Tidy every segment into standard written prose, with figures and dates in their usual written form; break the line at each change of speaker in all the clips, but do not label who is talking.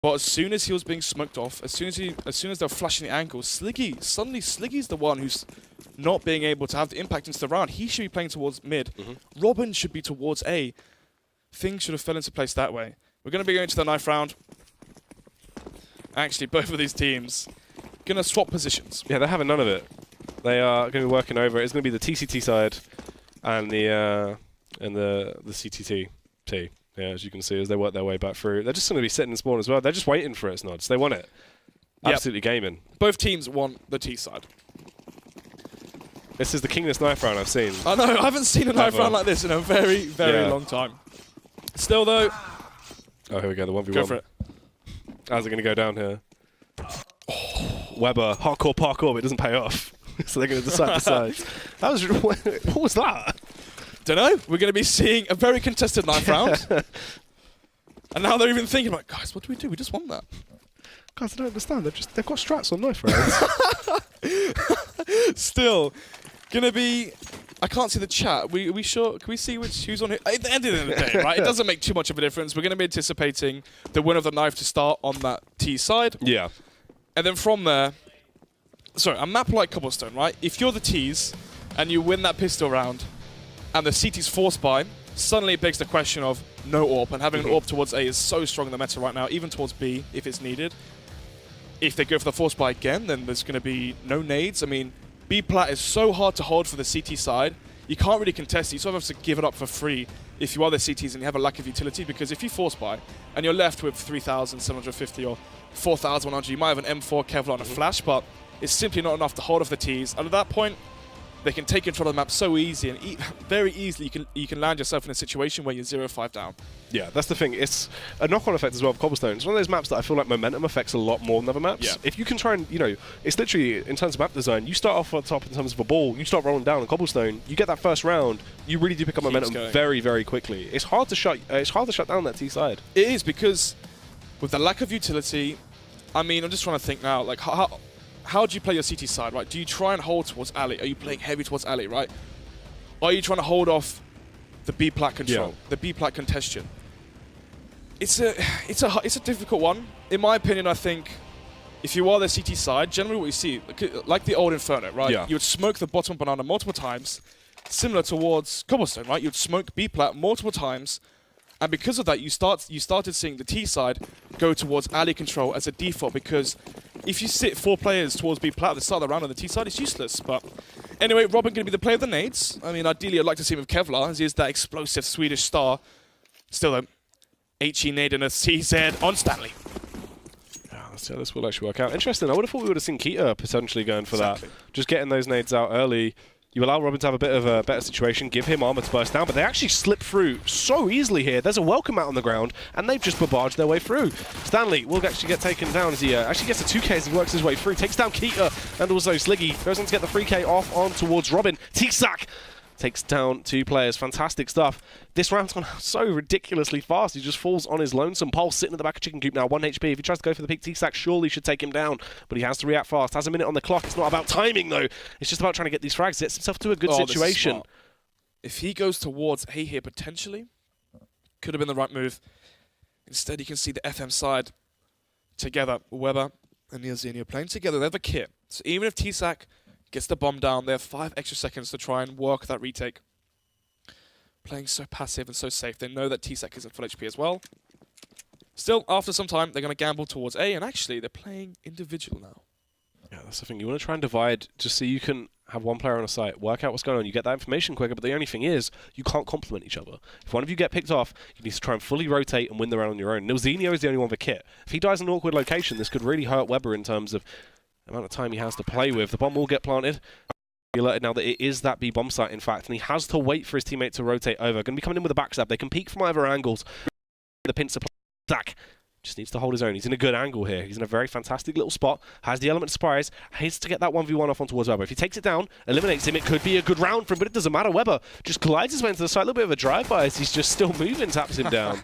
But as soon as he was being smoked off, as soon as they were flashing the ankle, suddenly Sliggy's the one who's not being able to have the impact into the round. He should be playing towards mid. Robin should be towards A. Things should have fell into place that way. We're going to be going to the knife round. Actually, both of these teams going to swap positions.
Yeah, they're having none of it. They are going to be working over. It's going to be the TCT side and the CTT T. Yeah, as you can see, as they work their way back through. They're just going to be sitting in spawn as well. They're just waiting for it, Snods. They want it. Yep. Absolutely gaming.
Both teams want the T side.
This is the keenest knife round I've seen.
I know, I haven't seen a knife round like this in a very, very long time. Still, though...
Oh, here we go, the 1v1.
Go for it.
How's it going to go down here? Oh, Weber, hardcore parkour, but it doesn't pay off. So they're going to decide the sides. That was... What was that?
Don't know. We're going to be seeing a very contested knife round. And now they're even thinking, like, guys, what do we do? We just won that.
Guys, I don't understand. They've got strats on knife rounds.
Still, gonna be. I can't see the chat. We sure? Can we see who's on it? At the end of the day, right? It doesn't make too much of a difference. We're gonna be anticipating the winner of the knife to start on that T side.
Yeah.
And then from there, sorry, a map like Cobblestone, right? If you're the T's and you win that pistol round, and the CT's forced by, suddenly it begs the question of no AWP, and having an AWP towards A is so strong in the meta right now, even towards B if it's needed. If they go for the force buy again, then there's going to be no nades. I mean, B plat is so hard to hold for the CT side. You can't really contest it. You sort of have to give it up for free if you are the CTs and you have a lack of utility, because if you force buy and you're left with 3,750 or 4,100, you might have an M4 Kevlar and a flash, but it's simply not enough to hold off the Ts. And at that point, they can take control of the map so easy, and very easily you can land yourself in a situation where you're 0-5 down.
Yeah, that's the thing. It's a knock-on effect as well of Cobblestone. It's one of those maps that I feel like momentum affects a lot more than other maps.
Yeah.
If you can try and, it's literally, in terms of map design, you start off at the top in terms of a ball, you start rolling down on Cobblestone, you get that first round, you really do pick up momentum very, very quickly. It's hard to shut down that T side.
It is, because with the lack of utility, I mean, I'm just trying to think now, like, how do you play your CT side, right? Do you try and hold towards alley? Are you playing heavy towards alley, right? Are you trying to hold off the B plat control, the B plat congestion? It's a difficult one. In my opinion, I think if you are the CT side, generally what you see, like the old Inferno, right?
Yeah.
You would smoke the bottom banana multiple times, similar towards Cobblestone, right? You'd smoke B plat multiple times, and because of that, you started seeing the T side go towards alley control as a default, because if you sit 4 players towards B plat at the start of the round on the T side, it's useless. But anyway, Robin going to be the player of the nades. I mean, ideally, I'd like to see him with Kevlar, as he is that explosive Swedish star. Still, though, HE nade and a CZ on Stanley.
Yeah, let's see how this will actually work out. Interesting. I would have thought we would have seen Keita potentially going for that. Just getting those nades out early. You allow Robin to have a bit of a better situation, give him armor to burst down, but they actually slip through so easily here. There's a welcome out on the ground, and they've just barraged their way through. Stanley will actually get taken down as he actually gets a 2K as he works his way through. Takes down Keita and also Sliggy. Goes on to get the 3K off on towards Robin. T-Sack takes down 2 players. Fantastic stuff. This round's gone so ridiculously fast. He just falls on his lonesome. Pulse sitting at the back of Chicken Coop now, 1 HP. If he tries to go for the peak, T-Sack surely should take him down, but he has to react fast. Has a minute on the clock. It's not about timing, though. It's just about trying to get these frags. Gets himself to a good situation.
If he goes towards A here, potentially, could have been the right move. Instead, you can see the FM side together. Weber and Neilzini are playing together. They have a kit. So even if T-Sack gets the bomb down, they have 5 extra seconds to try and work that retake. Playing so passive and so safe. They know that T-Sack is at full HP as well. Still, after some time, they're going to gamble towards A, and actually, they're playing individual now.
Yeah, that's the thing. You want to try and divide just so you can have one player on a site, work out what's going on. You get that information quicker, but the only thing is, you can't complement each other. If one of you get picked off, you need to try and fully rotate and win the round on your own. Nilzinho is the only one with a kit. If he dies in an awkward location, this could really hurt Weber in terms of the amount of time he has to play with. The bomb will get planted. Be alerted now that it is that B bomb site, in fact, and he has to wait for his teammate to rotate over. Going to be coming in with a backstab. They can peek from either angles. The pincer stack just needs to hold his own. He's in a good angle here. He's in a very fantastic little spot. Has the element of surprise. Has to get that 1v1 off on towards Weber. If he takes it down, eliminates him, it could be a good round for him, but it doesn't matter. Weber just glides his way into the site. A little bit of a drive-by as he's just still moving, taps him down.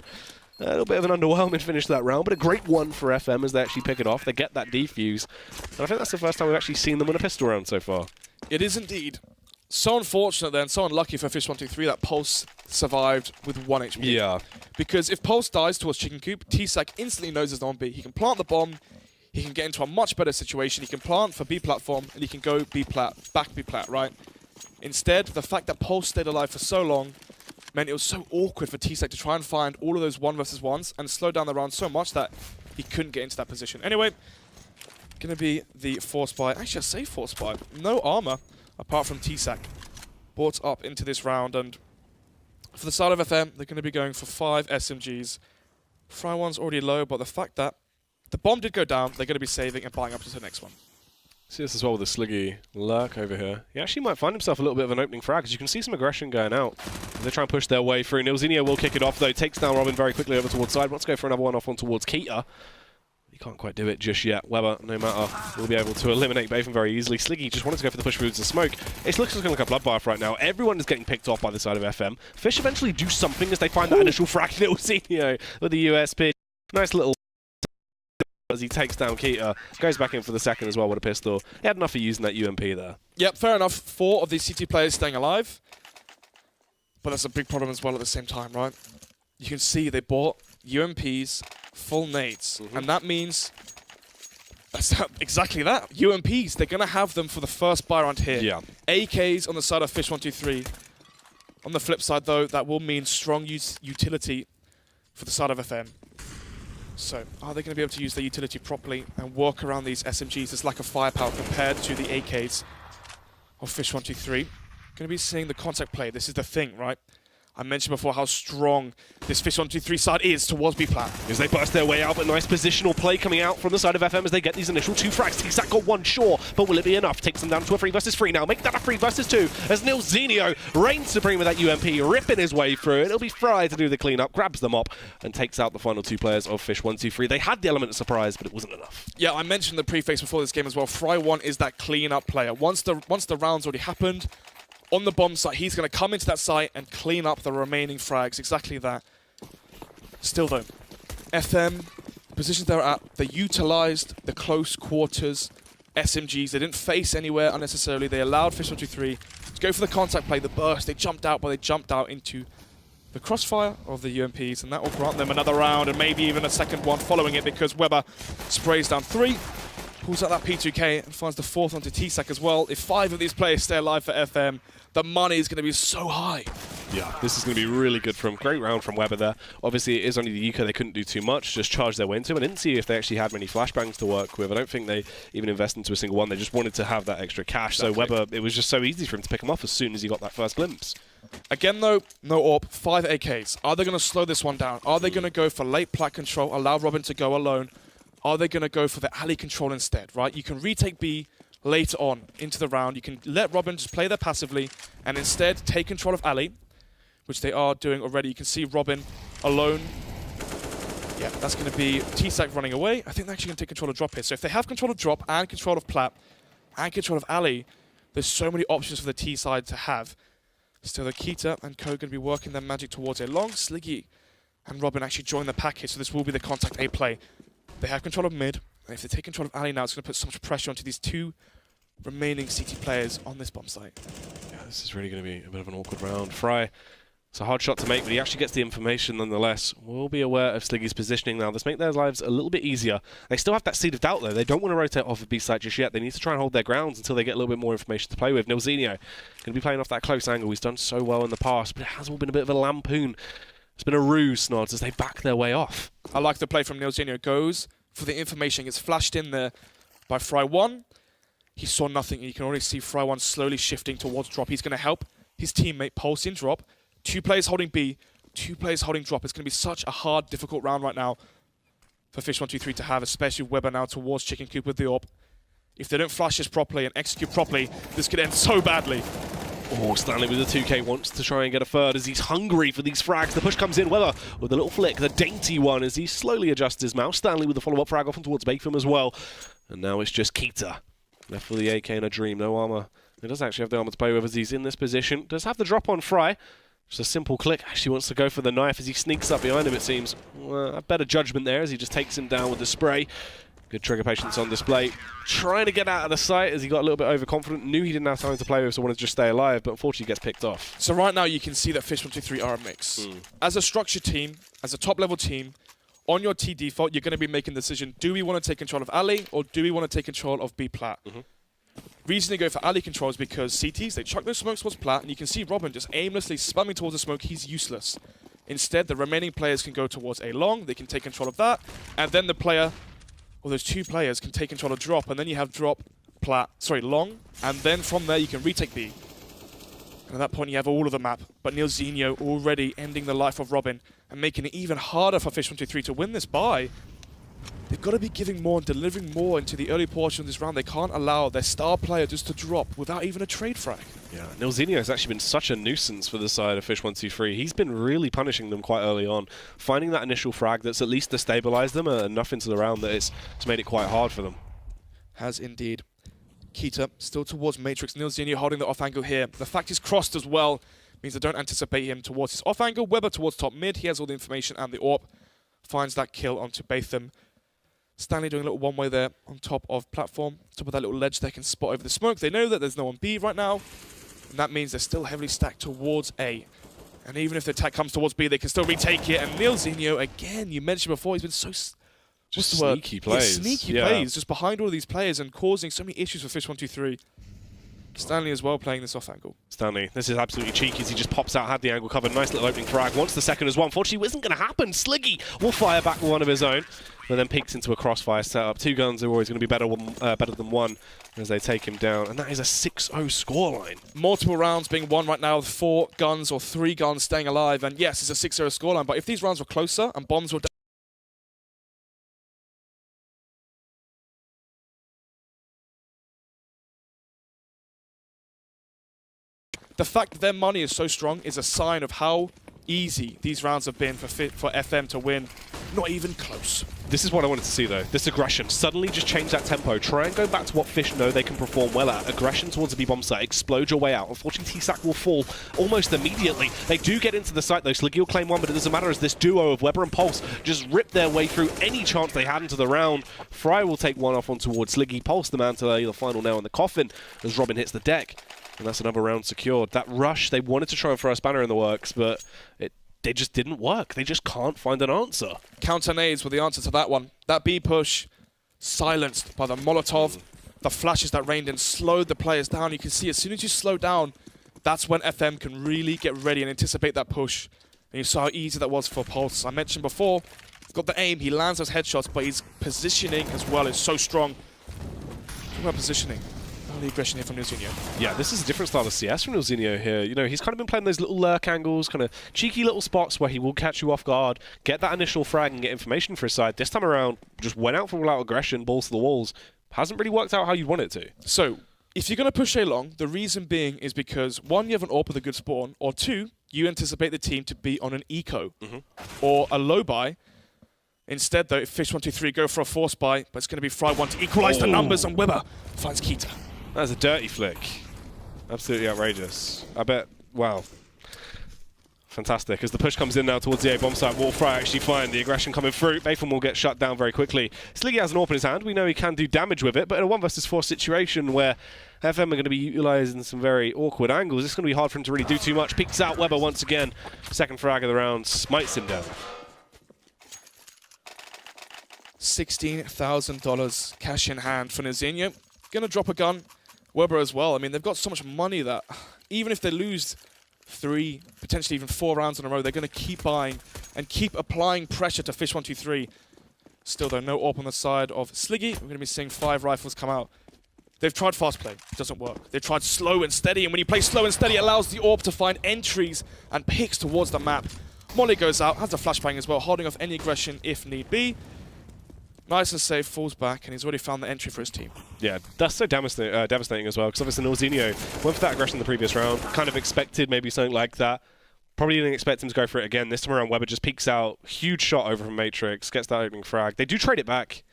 A little bit of an underwhelming finish to that round, but a great one for FM as they actually pick it off. They get that defuse. And I think that's the first time we've actually seen them win a pistol round so far.
It is indeed. So unfortunate then, so unlucky for Fish123 that Pulse survived with 1 HP.
Yeah.
Because if Pulse dies towards Chicken Coop, T-Sac instantly knows there's no on B. He can plant the bomb, he can get into a much better situation, he can plant for B platform, and he can go B plat, back B plat, right? Instead, the fact that Pulse stayed alive for so long meant it was so awkward for T-Sac to try and find all of those 1 versus 1s and slow down the round so much that he couldn't get into that position. Anyway, gonna be the force buy. Actually, I say force buy. No armor, apart from T-Sac. Brought up into this round, and for the side of FM, they're gonna be going for 5 SMGs. Fry one's already low, but the fact that the bomb did go down, they're gonna be saving and buying up to the next one.
See this as well with the Sliggy lurk over here. He actually might find himself a little bit of an opening frag, because you can see some aggression going out. They try and push their way through. Nilzinho will kick it off, though. Takes down Robin very quickly over towards side. Wants to go for another one off on towards Keita. He can't quite do it just yet. Weber, no matter, will be able to eliminate both of them very easily. Sliggy just wanted to go for the push through the smoke. It looks like a bloodbath right now. Everyone is getting picked off by the side of FM. Fish eventually do something as they find that initial frag. Nilzinho with the USP. Nice little as he takes down Keita, goes back in for the second as well with a pistol. He had enough of using that UMP there.
Yep, fair enough. 4 of these CT players staying alive. But that's a big problem as well at the same time, right? You can see they bought UMPs, full nades. And that means that's exactly that. UMPs, they're going to have them for the first buy round here.
Yeah.
AKs on the side of Fish123. On the flip side, though, that will mean strong utility for the side of FM. So, are they going to be able to use their utility properly and work around these SMGs? There's lack of firepower compared to the AKs of Fish123. Going to be seeing the contact play. This is the thing, right? I mentioned before how strong this Fish123 side is towards B-Plat.
As they burst their way out, but nice positional play coming out from the side of FM as they get these initial 2 frags. T-Sac got 1, sure, but will it be enough? Takes them down to a 3 versus 3 now. Make that a 3 versus 2 as Nilzinho reigns supreme with that UMP, ripping his way through it. It'll be Fry to do the cleanup, grabs them up, and takes out the final 2 players of Fish123. They had the element of surprise, but it wasn't enough.
Yeah, I mentioned the preface before this game as well. Fry 1 is that clean-up player. Once the round's already happened, on the bomb site, he's going to come into that site and clean up the remaining frags. Exactly that. Still, though, FM, the positions they're at, they utilized the close quarters SMGs. They didn't face anywhere unnecessarily. They allowed Fish123 to go for the contact play, the burst. They jumped out, but they jumped out into the crossfire of the UMPs, and that will grant them another round and maybe even a second one following it, because Weber sprays down 3. Pulls out that P2K and finds the 4th onto T-Sac as well. If 5 of these players stay alive for FM, the money is going to be so high.
Yeah, this is going to be really good from great round from Weber there. Obviously, it is only the Eco. They couldn't do too much, just charge their way into him. I didn't see if they actually had many flashbangs to work with. I don't think they even invested into a single one. They just wanted to have that extra cash. Exactly. So Weber, it was just so easy for him to pick him off as soon as he got that first glimpse.
Again, though, no AWP, 5 AKs. Are they going to slow this one down? Are they going to go for late plat control, allow Robin to go alone? Are they going to go for the alley control instead, right? You can retake B later on into the round. You can let Robin just play there passively and instead take control of alley, which they are doing already. You can see Robin alone. Yeah, that's going to be T-Sac running away. I think they're actually going to take control of drop here. So if they have control of drop and control of plat and control of alley, there's so many options for the T side to have. Still, the Keita and Co going to be working their magic towards a long. Sliggy and Robin actually join the package, so this will be the contact A play. They have control of mid, and if they take control of alley now, it's going to put so much pressure onto these 2 remaining CT players on this bomb site.
Yeah, this is really going to be a bit of an awkward round. Fry, it's a hard shot to make, but he actually gets the information nonetheless. We'll be aware of Sliggy's positioning now. This makes their lives a little bit easier. They still have that seed of doubt, though. They don't want to rotate off of B site just yet. They need to try and hold their grounds until they get a little bit more information to play with. Nilzinho going to be playing off that close angle. He's done so well in the past, but it has all been a bit of a lampoon. It's been a ruse, Snods, as they back their way off.
I like the play from Nilzinho. Goes for the information, gets flashed in there by Fry 1. He saw nothing. You can already see Fry 1 slowly shifting towards drop. He's going to help his teammate pulse in drop. 2 players holding B, 2 players holding drop. It's going to be such a hard, difficult round right now for Fish123 to have, especially Weber now towards Chicken Coop with the AWP. If they don't flash this properly and execute properly, this could end so badly.
Oh, Stanley with the 2K wants to try and get a third as he's hungry for these frags. The push comes in, Weber with a little flick, the dainty one as he slowly adjusts his mouse. Stanley with the follow-up frag off and towards Bakefam as well. And now it's just Keita. Left for the AK in a dream, no armor. He does actually have the armor to play with as he's in this position. Does have the drop on Fry. Just a simple click. Actually wants to go for the knife as he sneaks up behind him, it seems. A better judgment there as he just takes him down with the spray. Good trigger patience on display. Trying to get out of the sight as he got a little bit overconfident. Knew he didn't have time to play with, so wanted to just stay alive, but unfortunately gets picked off.
So right now you can see that Fish123 are a mix. As a structured team, as a top-level team, on your T default, you're going to be making the decision, do we want to take control of Ali or do we want to take control of B Plat? Reason they go for Ali control is because CTs, they chuck those smokes towards Plat, and you can see Robin just aimlessly spamming towards the smoke. He's useless. Instead, the remaining players can go towards A long, they can take control of that, and then the player, or those two players can take control of drop, and then you have drop, Plat, sorry, long, and then from there you can retake B. And at that point you have all of the map, but Neilzinho already ending the life of Robin and making it even harder for Fish123 to win this bye. They've got to be giving more and delivering more into the early portion of this round. They can't allow their star player just to drop without even a trade frag.
Yeah, Neilzinho has actually been such a nuisance for the side of Fish123. He's been really punishing them quite early on, finding that initial frag that's at least destabilized them enough into the round that it's made it quite hard for them.
Has indeed. Keita still towards Matrix. Neilzinho holding the off angle here. The fact he's crossed as well means they don't anticipate him towards his off angle. Weber towards top mid. He has all the information, and the AWP finds that kill onto Batham. Stanley doing a little one-way there on top of platform. Top of that little ledge they can spot over the smoke. They know that there's no one B right now, and that means they're still heavily stacked towards A. And even if the attack comes towards B, they can still retake it. And Neilzinho, again, you mentioned before, he's been so...
Just sneaky plays.
Yeah, sneaky plays, just behind all of these players and causing so many issues for Fish123. Stanley as well playing this off angle.
Stanley, this is absolutely cheeky as he just pops out, had the angle covered. Nice little opening frag. Wants the second as well. Unfortunately, it isn't going to happen. Sliggy will fire back with one of his own, but then peeks into a crossfire setup. Two guns are always going to be better than one as they take him down. And that is a 6-0 scoreline.
Multiple rounds being won right now with 4 guns or 3 guns staying alive. And yes, it's a 6-0 scoreline, but if these rounds were closer and bombs were... The fact that their money is so strong is a sign of how easy these rounds have been for FM to win. Not even close.
This is what I wanted to see, though. This aggression. Suddenly just change that tempo. Try and go back to what Fish know they can perform well at. Aggression towards the B-bomb site. Explode your way out. Unfortunately, T-Sack will fall almost immediately. They do get into the site, though. Sliggy will claim one, but it doesn't matter as this duo of Weber and Pulse just rip their way through any chance they had into the round. Fry will take one off on towards Sliggy. Pulse the man to lay the final nail in the coffin as Robin hits the deck. And that's another round secured. That rush, they wanted to try and throw a spanner in the works, but they just didn't work. They just can't find an answer.
Counter nades were the answer to that one. That B push, silenced by the Molotov. The flashes that rained in slowed the players down. You can see as soon as you slow down, that's when FM can really get ready and anticipate that push. And you saw how easy that was for Pulse. I mentioned before, he's got the aim, he lands those headshots, but his positioning as well is so strong. Talk about positioning. The aggression here from Neilzinho.
Yeah, this is a different style of CS from Neilzinho here. You know, he's kind of been playing those little lurk angles, kind of cheeky little spots where he will catch you off guard, get that initial frag and get information for his side. This time around, just went out for all-out aggression, balls to the walls. Hasn't really worked out how you want it to.
So, if you're going to push A long, the reason being is because, 1, you have an AWP with a good spawn, or 2, you anticipate the team to be on an eco, or a low buy. Instead, though, if Fish123 go for a force buy, but it's going to be Fry 1 to equalize the numbers, and Weber finds Keita.
That's a dirty flick. Absolutely outrageous. I bet, wow. Fantastic. As the push comes in now towards the A-bomb site, will Fry actually find the aggression coming through? Batham will get shut down very quickly. Sliggy has an AWP in his hand. We know he can do damage with it, but in a 1 versus 4 situation where FM are going to be utilising some very awkward angles, it's going to be hard for him to really do too much. Peeks out Weber once again. Second frag of the round, smites him down.
$16,000 cash in hand for Neilzinho. Gonna drop a gun. Weber as well. I mean, they've got so much money that even if they lose 3, potentially even 4 rounds in a row, they're going to keep buying and keep applying pressure to Fish123. Still, though, no AWP on the side of Sliggy. We're going to be seeing 5 rifles come out. They've tried fast play. It doesn't work. They've tried slow and steady, and when you play slow and steady, it allows the AWP to find entries and picks towards the map. Molly goes out, has a flashbang as well, holding off any aggression if need be. Nice and safe, falls back, and he's already found the entry for his team.
Yeah, that's so devastating as well, because obviously Neilzinho went for that aggression in the previous round, kind of expected maybe something like that. Probably didn't expect him to go for it again. This time around, Weber just peeks out, huge shot over from Matrix, gets that opening frag. They do trade it back,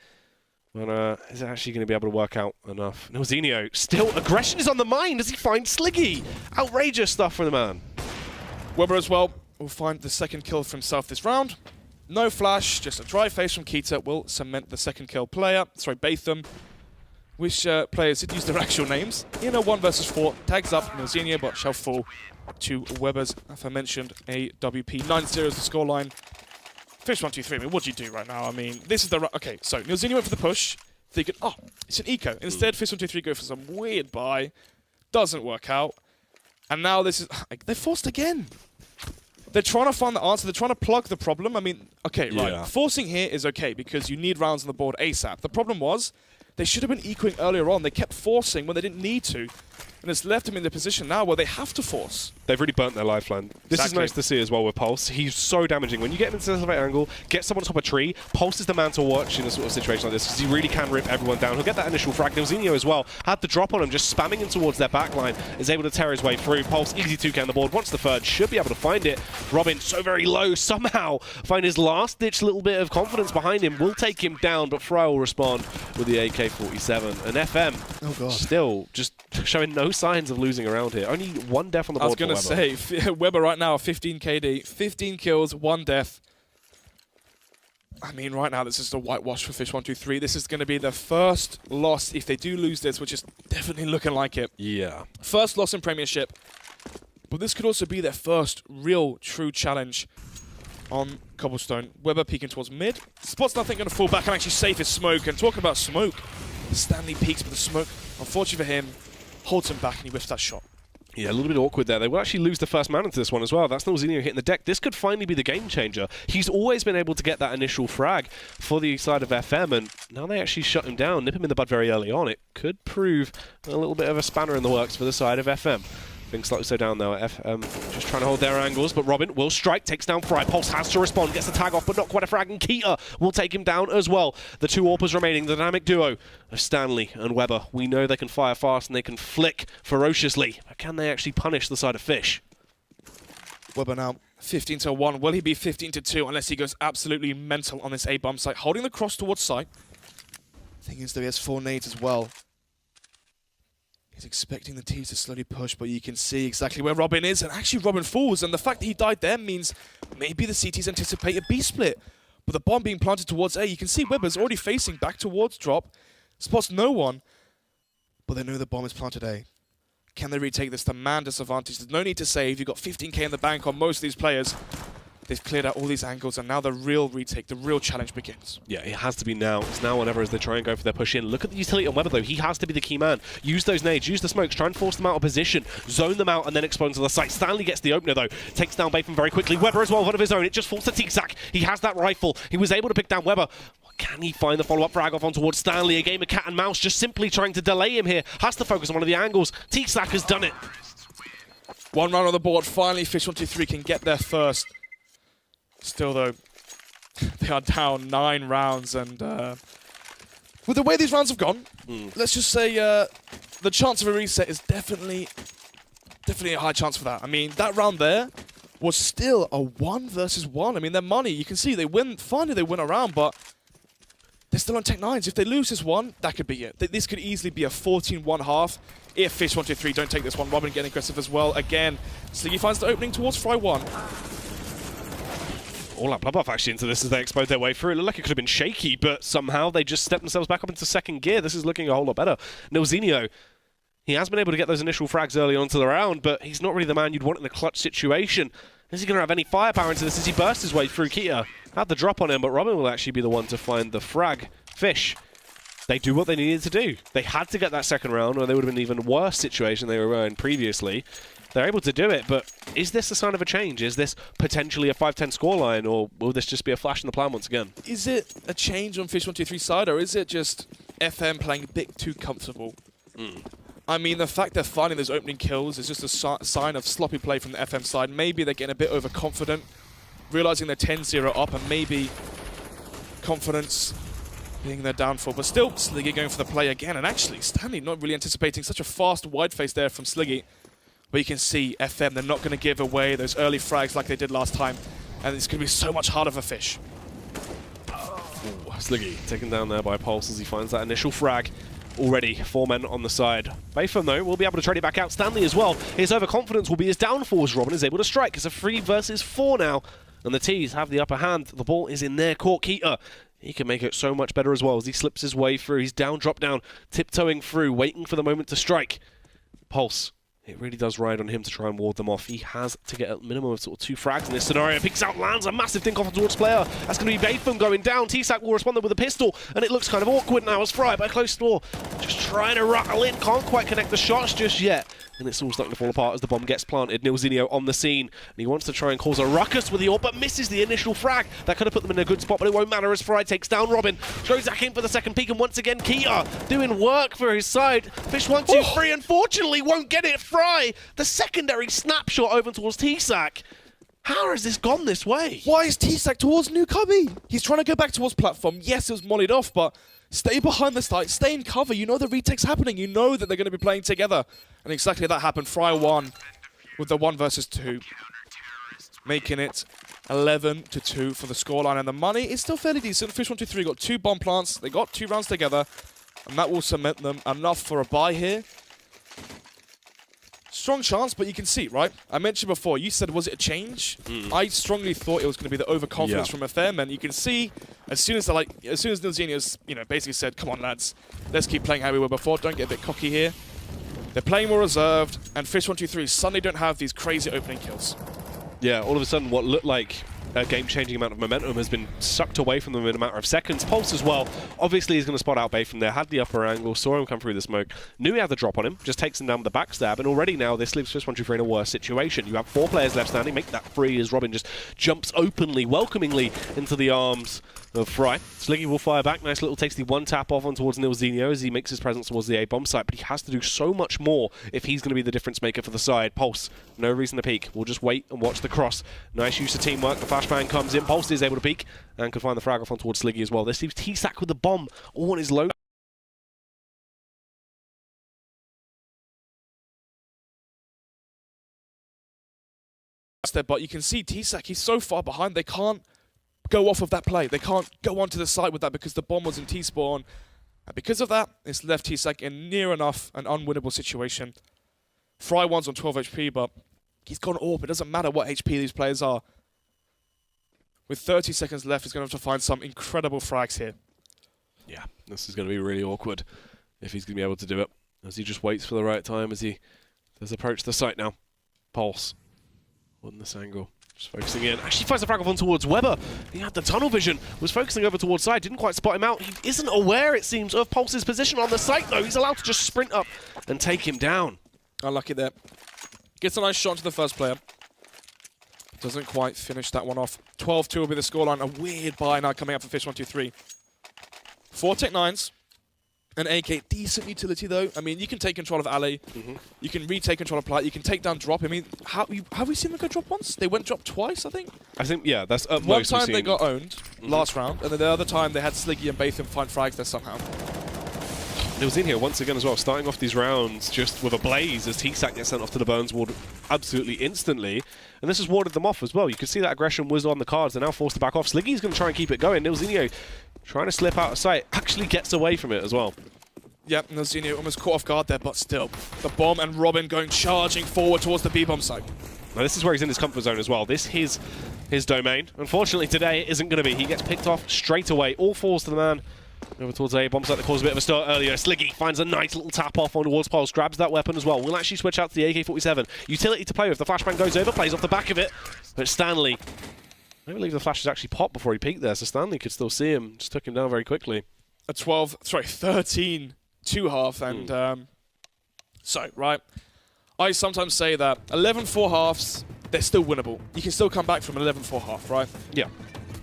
but is it actually going to be able to work out enough? Neilzinho, still, aggression is on the mind as he finds Sliggy. Outrageous stuff for the man.
Weber as well will find the second kill for himself this round. No flash, just a dry face from Keita will cement the second kill. Player, sorry, Batham. Which players did use their actual names. In a 1 versus 4, tags up Milzinho, but shall fall to Weber's aforementioned AWP. 9-0 is the scoreline. Fish123, I mean, what do you do right now? I mean, this is the... Okay, so Milzinho went for the push, thinking, oh, it's an eco. Instead, Fish123 go for some weird buy. Doesn't work out. And now this is... They're forced again. They're trying to find the answer. They're trying to plug the problem. I mean, okay, right. Forcing here is okay because you need rounds on the board ASAP. The problem was... They should have been ecoing earlier on. They kept forcing when they didn't need to. And it's left them in the position now where they have to force.
They've really burnt their lifeline. This is nice to see as well with Pulse. He's so damaging. When you get him into the elevator angle, get someone on top of a tree, Pulse is the man to watch in a sort of situation like this because he really can rip everyone down. He'll get that initial frag. Milzinho as well had the drop on him, just spamming him towards their backline, is able to tear his way through. Pulse, easy 2K on the board. Wants the third, should be able to find it. Robin, so very low, somehow find his last-ditch little bit of confidence behind him. Will take him down, but Fry will respond with the AK-47. And FM still just showing no signs of losing around here. Only 1 death on the board.
I was going to say, Weber right now, 15 KD, 15 kills, 1 death. I mean, right now, this is a whitewash for Fish123. This is going to be their first loss if they do lose this, which is definitely looking like it.
Yeah.
First loss in Premiership. But this could also be their first real, true challenge on Cobblestone. Weber peeking towards mid. Spot's nothing going to fall back and actually save his smoke. And talking about smoke, Stanley peeks with the smoke. Unfortunately for him, holds him back and he whiffs that shot.
Yeah, a little bit awkward there. They will actually lose the first man into this one as well. That's Milzinho hitting the deck. This could finally be the game changer. He's always been able to get that initial frag for the side of FM, and now they actually shut him down, nip him in the bud very early on. It could prove a little bit of a spanner in the works for the side of FM. Things slightly slow down now. FM just trying to hold their angles, but Robin will strike, takes down Fry. Pulse has to respond, gets the tag off, but not quite a frag, and Keita will take him down as well. The 2 AWPers remaining, the dynamic duo of Stanley and Weber. We know they can fire fast and they can flick ferociously, but can they actually punish the side of Fish?
Weber now 15-1. Will he be 15-2 unless he goes absolutely mental on this A-bomb site? Holding the cross towards site. Thing is, though, he has 4 nades as well. He's expecting the T to slowly push, but you can see exactly where Robin is, and actually Robin falls, and the fact that he died there means maybe the CTs anticipate a B split. But the bomb being planted towards A, you can see Weber's already facing back towards drop, spots no one, but they know the bomb is planted A. Can they retake this? The man disadvantage. There's no need to save. You've got 15k in the bank on most of these players. They've cleared out all these angles, and now the real retake, the real challenge begins. Yeah,
it has to be now. It's now whenever as they try and go for their push in. Look at the utility on Weber, though. He has to be the key man. Use those nades, use the smokes, try and force them out of position, zone them out, and then explode to the site. Stanley gets the opener, though. Takes down Batham very quickly. Weber as well, one of his own. It just falls to T-Sack. He has that rifle. He was able to pick down Weber. Can he find the follow-up frag off on towards Stanley? A game of cat and mouse, just simply trying to delay him here. Has to focus on one of the angles. T-Sack has done it.
1 round on the board. Finally, Fish123 can get there first. Still, though, they are down 9 rounds, and with the way these rounds have gone, let's just say the chance of a reset is definitely a high chance for that. I mean, that round there was still a 1 versus 1. I mean, their money, you can see they win. Finally, they win a round, but they're still on Tech 9s. If they lose this one, that could be it. This could easily be a 14-1 half if Fish123 don't take this one. Robin getting aggressive as well. Again, Sliggy finds the opening towards Fry 1.
All that bloodbath actually into this as they explode their way through. It looked like it could have been shaky, but somehow they just stepped themselves back up into second gear. This is looking a whole lot better. Milzinho, he has been able to get those initial frags early onto the round, but he's not really the man you'd want in a clutch situation. Is he going to have any firepower into this as he bursts his way through? Keita had the drop on him, but Robin will actually be the one to find the frag. Fish, they do what they needed to do. They had to get that second round, or they would have been an even worse situation they were in previously. They're able to do it, but is this a sign of a change? Is this potentially a 5-10 scoreline, or will this just be a flash in the plan once again?
Is it a change on Fish123's side, or is it just FM playing a bit too comfortable? I mean, the fact they're finding those opening kills is just a sign of sloppy play from the FM side. Maybe they're getting a bit overconfident, realizing they're 10-0 up, and maybe confidence being their downfall. But still, Sliggy going for the play again, and actually, Stanley not really anticipating such a fast wide face there from Sliggy. But you can see FM, they're not going to give away those early frags like they did last time. And it's going to be so much harder for Fish.
Ooh, Sliggy taken down there by Pulse as he finds that initial frag. Already 4 men on the side. Batham, though, will be able to trade it back out. Stanley as well. His overconfidence will be his downfall as Robin is able to strike. It's a 3 versus 4 now. and the T's have the upper hand. The ball is in their court. Keita, he can make it so much better as well as he slips his way through. He's down, drop down, tiptoeing through, waiting for the moment to strike. Pulse. It really does ride on him to try and ward them off. He has to get a minimum of sort of 2 frags in this scenario. Picks out, lands a massive think off towards player. That's going to be Batham going down. T-Sac will respond with a pistol, and it looks kind of awkward now as Fry by close door. Just trying to rattle in, can't quite connect the shots just yet. And it's all starting to fall apart as the bomb gets planted. Nilzinho on the scene, and he wants to try and cause a ruckus with the AWP, but misses the initial frag. That could have put them in a good spot, but it won't matter as Fry takes down Robin. Throws back in for the second peek, and once again, Keita doing work for his side. Fish123, unfortunately, won't get it. Fry, the secondary snapshot over towards T-Sac. How has this gone this way?
Why is T-Sac towards New Cubby? He's trying to go back towards platform. Yes, it was mollied off, but stay behind the site, stay in cover. You know the retake's happening. You know that they're going to be playing together. And exactly that happened. Fry won with the 1 versus 2. Making it 11-2 for the scoreline. And the money is still fairly decent. Fish123 got 2 bomb plants. They got 2 rounds together. And that will cement them enough for a buy here. Strong chance, but you can see, right? I mentioned before, you said, was it a change? I strongly thought it was going to be the overconfidence from FM, and you can see, as soon as Nilzinho's, basically said, come on, lads, let's keep playing how we were before, don't get a bit cocky here. They're playing more reserved, and Fish123 suddenly don't have these crazy opening kills.
Yeah, all of a sudden what looked like a game-changing amount of momentum has been sucked away from them in a matter of seconds. Pulse as well. Obviously, he's going to spot out Bay from there. Had the upper angle, saw him come through the smoke. Knew he had the drop on him, just takes him down with the backstab, and already now this leaves Fish123 in a worse situation. You have 4 players left standing. Make that free as Robin just jumps openly, welcomingly into the arms of Fry. Sliggy will fire back. Nice little takes the 1 tap off on towards Nilzinho as he makes his presence towards the A-bomb site, but he has to do so much more if he's going to be the difference maker for the side. Pulse, no reason to peek. We'll just wait and watch the cross. Nice use of teamwork. The flashbang comes in. Pulse is able to peek and can find the frag off on towards Sliggy as well. This leaves T-Sac with the bomb all on his low.
But you can see T-Sac, he's so far behind, they can't go off of that play. They can't go onto the side with that because the bomb was in T-spawn. And because of that, it's left T-Sac in near enough an unwinnable situation. Fry one's on 12 HP, but he's gone AWP. It doesn't matter what HP these players are. With 30 seconds left, he's going to have to find some incredible frags here.
Yeah, this is going to be really awkward if he's going to be able to do it. As he just waits for the right time as he does approach the site now. Pulse on this angle. Just focusing in. Actually finds the frag off on towards Weber. He had the tunnel vision. Was focusing over towards side. Didn't quite spot him out. He isn't aware, it seems, of Pulse's position on the site, though. He's allowed to just sprint up and take him down.
Unlucky there. Gets a nice shot to the first player. Doesn't quite finish that one off. 12-2 will be the scoreline. A weird buy now coming up for Fish123. 4 Tech-9s. An AK, decent utility though. I mean, you can take control of Alley. You can retake control of Plight. You can take down Drop. I mean, have we seen them go Drop once? They went Drop twice, I think.
Yeah, that's
one time they got owned last round, and then the other time they had Sliggy and Batham find frags there somehow.
It was in here once again as well, starting off these rounds just with a blaze as T-Sac gets sent off to the Burns ward absolutely instantly. And this has warded them off as well. You can see that aggression was on the cards. They're now forced to back off. Sliggy's going to try and keep it going. Nilzinho trying to slip out of sight. Actually gets away from it as well.
Yep, Nilzinho almost caught off guard there, but still. The bomb and Robin going charging forward towards the B-bomb site.
Now this is where he's in his comfort zone as well. This is his domain. Unfortunately today it isn't going to be. He gets picked off straight away. All fours to the man. Over towards A bomb site that caused a bit of a start earlier. Sliggy finds a nice little tap off on towards Pulse, grabs that weapon as well. We'll actually switch out to the AK-47. Utility to play with. The flashbang goes over, plays off the back of it. But Stanley, I believe the flash has actually popped before he peeked there, so Stanley could still see him. Just took him down very quickly.
A 13 2-half, and so, right, I sometimes say that 11-4 halves, they're still winnable. You can still come back from 11-4 half, right?
Yeah.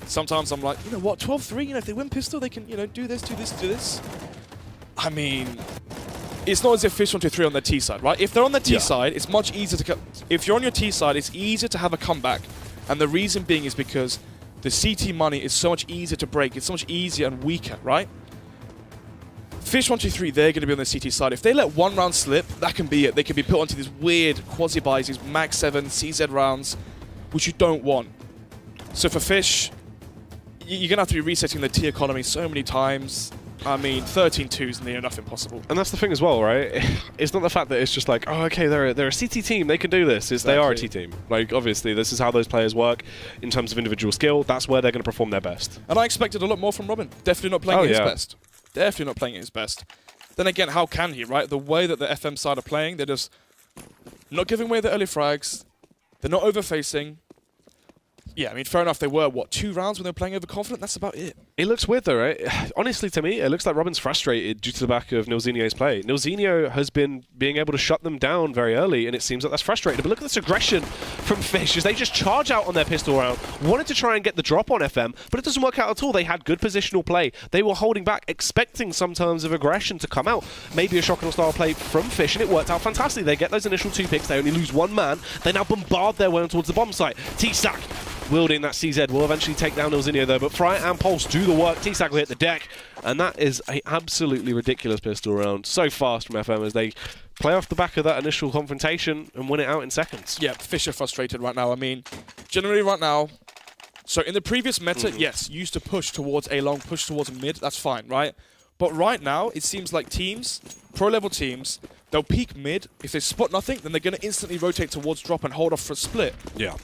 Sometimes I'm like, you know what, 12-3, if they win pistol, they can, do this, do this, do this. I mean, it's not as if Fish123 on their T side, right? If they're on the T side, it's much easier to if you're on your T side, it's easier to have a comeback. And the reason being is because the CT money is so much easier to break. It's so much easier and weaker, right? Fish123, they're going to be on the CT side. If they let one round slip, that can be it. They can be put onto these weird quasi-buys, these max 7 CZ rounds, which you don't want. So for Fish, you're going to have to be resetting the T economy so many times. I mean, 13-2 is near enough impossible.
And that's the thing as well, right? It's not the fact that it's just like, oh, okay, they're a CT team, they can do this. It's They are a T team. Like, obviously, this is how those players work in terms of individual skill. That's where they're going to perform their best.
And I expected a lot more from Robin. Definitely not playing at his best. Definitely not playing at his best. Then again, how can he, right? The way that the FM side are playing, they're just not giving away the early frags. They're not overfacing. Yeah, I mean, fair enough, they were, what, 2 rounds when they were playing overconfident? That's about it.
It looks weird, though, right? Honestly, to me, it looks like Robin's frustrated due to the back of Nilzinho's play. Nilzinho has been being able to shut them down very early, and it seems like that's frustrating. But look at this aggression from Fish as they just charge out on their pistol round. Wanted to try and get the drop on FM, but it doesn't work out at all. They had good positional play. They were holding back, expecting some terms of aggression to come out. Maybe a shotgun style play from Fish, and it worked out fantastically. They get those initial 2 picks. They only lose 1 man. They now bombard their way towards the bomb site. T-Sack wielding that CZ will eventually take down Nilzinho though, but Fry and Pulse do the work. T-Sack will hit the deck, and that is an absolutely ridiculous pistol round. So fast from FM as they play off the back of that initial confrontation and win it out in seconds.
Yeah, Fish are frustrated right now. I mean, generally right now, so in the previous meta, yes, you used to push towards A long, push towards mid, that's fine, right? But right now, it seems like teams, pro-level teams, they'll peek mid. If they spot nothing, then they're going to instantly rotate towards drop and hold off for a split.
Yeah.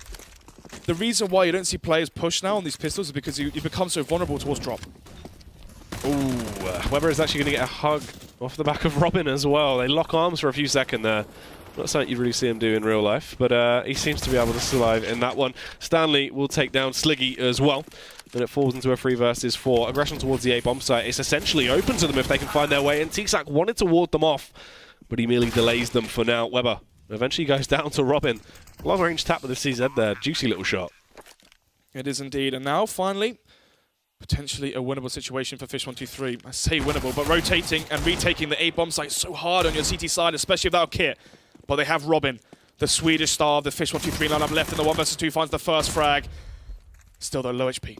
The reason why you don't see players push now on these pistols is because you become so vulnerable towards drop.
Ooh, Weber is actually going to get a hug off the back of Robin as well. They lock arms for a few seconds there. Not something you'd really see him do in real life, but he seems to be able to survive in that one. Stanley will take down Sliggy as well. And it falls into a 3 versus 4. Aggression towards the A bomb site is essentially open to them if they can find their way. And T-Sack wanted to ward them off, but he merely delays them for now. Weber eventually goes down to Robin. Long range tap with the CZ there. Juicy little shot.
It is indeed. And now, finally, potentially a winnable situation for Fish123. I say winnable, but rotating and retaking the A bomb site so hard on your CT side, especially without kit. But they have Robin, the Swedish star of the Fish123 lineup, left in the 1 versus 2, finds the first frag. Still, though, low HP.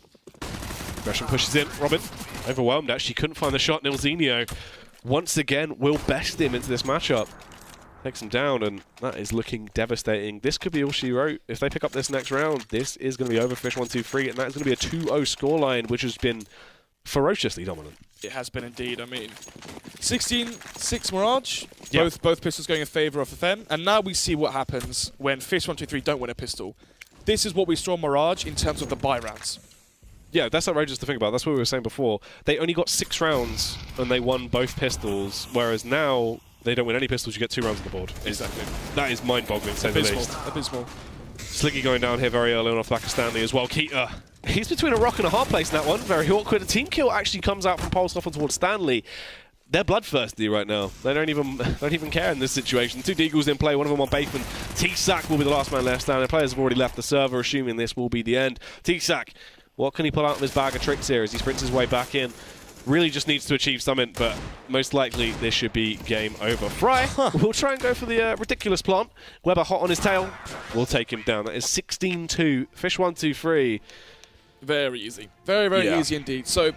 Aggression pushes in. Robin, overwhelmed actually, couldn't find the shot. Nilzinho, once again, will best him into this matchup. Takes him down, and that is looking devastating. This could be all she wrote. If they pick up this next round, this is going to be over Fish123, and that is going to be a 2-0 scoreline, which has been ferociously dominant.
It has been indeed. I mean, 16-6 Mirage.
Yep.
Both pistols going in favour of them. And now we see what happens when Fish123 don't win a pistol. This is what we saw Mirage in terms of the buy rounds.
Yeah, that's outrageous to think about. That's what we were saying before. They only got 6 rounds, and they won both pistols, whereas now they don't win any pistols, you get 2 rounds on the board.
Exactly.
That is mind-boggling, to say the least.
Abysmal.
Sliggy going down here very early on off the back of Stanley as well. Keita, he's between a rock and a hard place in that one. Very awkward. A team kill actually comes out from Pulse off and towards Stanley. They're bloodthirsty right now. They don't even care in this situation. 2 Deagles in play, one of them on Bateman. T-Sack will be the last man left standing. Players have already left the server, assuming this will be the end. T-Sack, what can he pull out of his bag of tricks here as he sprints his way back in? Really just needs to achieve something, but most likely this should be game over. Fry will try and go for the ridiculous plant. Weber hot on his tail. We'll take him down. That is 16-2. Fish123.
Very easy. Very, very easy indeed. So